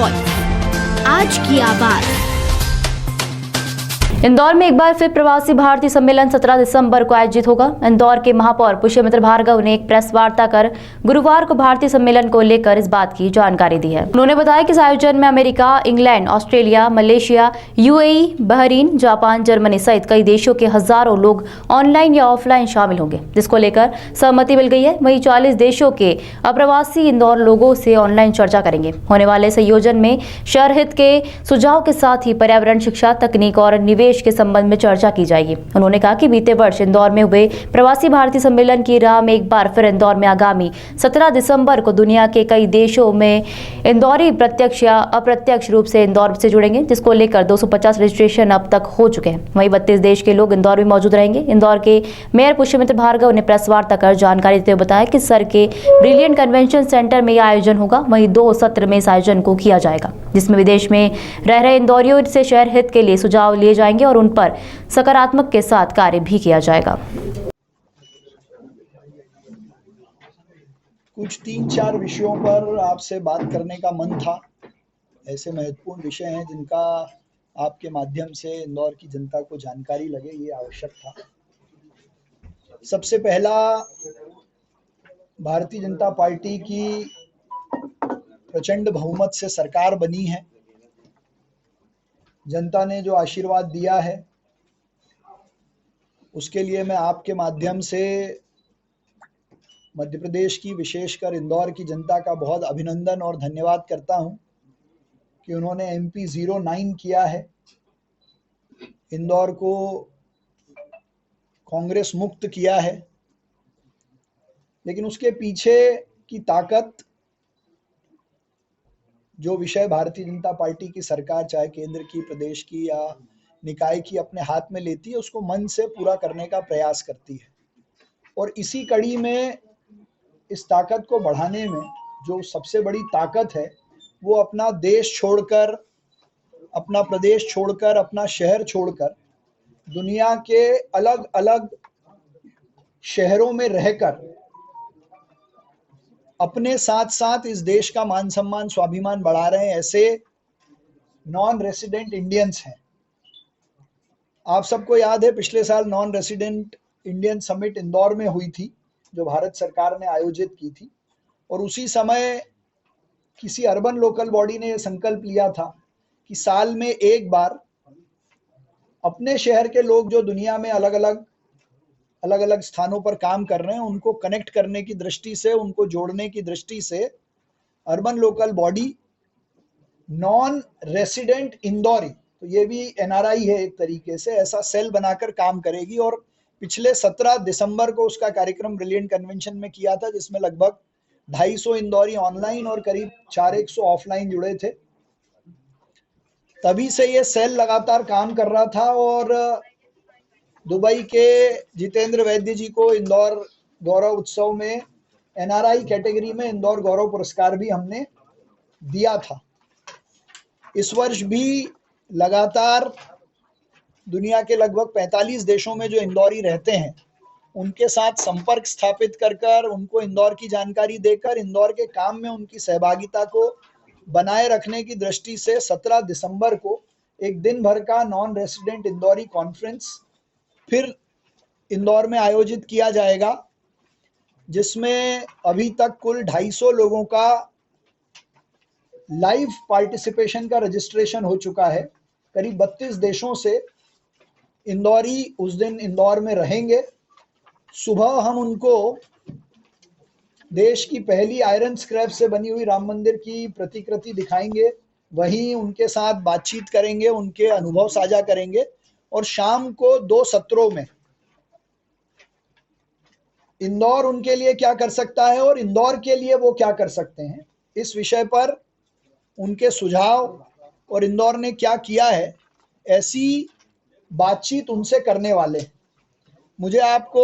Voice, आज की आवाज। इंदौर में एक बार फिर प्रवासी भारतीय सम्मेलन 17 दिसंबर को आयोजित होगा। इंदौर के महापौर पुष्यमित्र भार्गव ने एक प्रेस वार्ता कर गुरुवार को भारतीय सम्मेलन को लेकर इस बात की जानकारी दी है। उन्होंने बताया कि इस आयोजन में America, England, Australia, Malaysia, UAE, Bahrain, Japan, Germany सहित कई देशों के हजारों लोग ऑनलाइन या ऑफलाइन शामिल होंगे, जिसको लेकर सहमति मिल गई है। वहीं 40 देशों के अप्रवासी इंदौर लोगों से ऑनलाइन चर्चा करेंगे। होने वाले संयोजन में शहर हित के सुझाव के साथ ही पर्यावरण, शिक्षा, तकनीक और निवेश के संबंध में चर्चा की जाएगी। उन्होंने कहा कि बीते वर्ष इंदौर में हुए प्रवासी भारतीय सम्मेलन की राह में एक बार फिर इंदौर में आगामी 17 दिसंबर को दुनिया के कई देशों में इंदौरी प्रत्यक्ष या अप्रत्यक्ष रूप से इंदौर से जुड़ेंगे, जिसको लेकर 250 रजिस्ट्रेशन अब तक हो चुके हैं। वहीं 32 देश के लोग इंदौर में मौजूद रहेंगे। इंदौर के मेयर पुष्यमित्र भार्गव ने प्रेस वार्ता कर जानकारी देते हुए बताया कि सर के ब्रिलियंट कन्वेंशन सेंटर में यह आयोजन होगा। वहीं 2 सत्र में इस आयोजन को किया जाएगा, जिसमें विदेश में रह रहे इंदौरियों से शहर हित के लिए सुझाव लिए जाएंगे और उन पर सकारात्मक के साथ कार्य भी किया जाएगा। कुछ 3-4 विषयों पर आपसे बात करने का मन था। ऐसे महत्वपूर्ण विषय हैं जिनका आपके माध्यम से इंदौर की जनता को जानकारी लगे, ये आवश्यक था। सबसे पहला, भारतीय जनता पार्टी की प्रचंड बहुमत से सरकार बनी है। जनता ने जो आशीर्वाद दिया है उसके लिए मैं आपके माध्यम से मध्य प्रदेश की, विशेषकर इंदौर की जनता का बहुत अभिनंदन और धन्यवाद करता हूं कि उन्होंने MP 09 किया है। इंदौर को कांग्रेस मुक्त किया है। लेकिन उसके पीछे की ताकत, जो विषय भारतीय जनता पार्टी की सरकार, चाहे केंद्र की, प्रदेश की या निकाय की, अपने हाथ में लेती है, उसको मन से पूरा करने का प्रयास करती है। और इसी कड़ी में इस ताकत को बढ़ाने में जो सबसे बड़ी ताकत है वो अपना देश छोड़कर, अपना प्रदेश छोड़कर, अपना शहर छोड़कर दुनिया के अलग अलग शहरों में रहकर अपने साथ साथ इस देश का मान सम्मान, स्वाभिमान बढ़ा रहे हैं, ऐसे नॉन रेसिडेंट इंडियंस हैं। आप सबको याद है, पिछले साल non resident Indian summit Indore में हुई थी, जो भारत सरकार ने आयोजित की थी। और उसी समय किसी अर्बन लोकल बॉडी ने यह संकल्प लिया था कि साल में एक बार अपने शहर के लोग जो दुनिया में अलग अलग स्थानों पर काम कर रहे हैं, उनको कनेक्ट करने की दृष्टि से, उनको जोड़ने की दृष्टि से urban local body non resident Indori, तो ये भी NRI है एक तरीके से, ऐसा सेल बनाकर काम करेगी। और पिछले 17 दिसंबर को उसका कार्यक्रम ब्रिलियंट कन्वेंशन में किया था, जिसमें लगभग 250 इंदौरी ऑनलाइन और करीब 400 ऑफलाइन जुड़े थे। तभी से ये सेल लगातार काम कर रहा था। और दुबई के जितेंद्र वैद्य जी को इंदौर गौरव उत्सव में NRI कैटेगरी में इंदौर गौरव पुरस्कार भी हमने दिया था। इस वर्ष भी लगातार दुनिया के लगभग 45 देशों में जो इंदौरी रहते हैं उनके साथ संपर्क स्थापित कर उनको इंदौर की जानकारी देकर इंदौर के काम में उनकी सहभागिता को बनाए रखने की दृष्टि से 17 दिसंबर को एक दिन भर का नॉन रेसिडेंट इंदौरी कॉन्फ्रेंस फिर इंदौर में आयोजित किया जाएगा, जिसमें अभी तक कुल 250 लोगों का लाइव पार्टिसिपेशन का रजिस्ट्रेशन हो चुका है। करीब 32 देशों से इंदौरी उस दिन इंदौर में रहेंगे। सुबह हम उनको देश की पहली आयरन स्क्रैप से बनी हुई राम मंदिर की प्रतिकृति दिखाएंगे, वहीं उनके साथ बातचीत करेंगे, उनके अनुभव साझा करेंगे। और शाम को 2 सत्रों में इंदौर उनके लिए क्या कर सकता है और इंदौर के लिए वो क्या कर सकते हैं, इस विषय पर उनके सुझाव और इंदौर ने क्या किया है, ऐसी बातचीत उनसे करने वाले हैं। मुझे आपको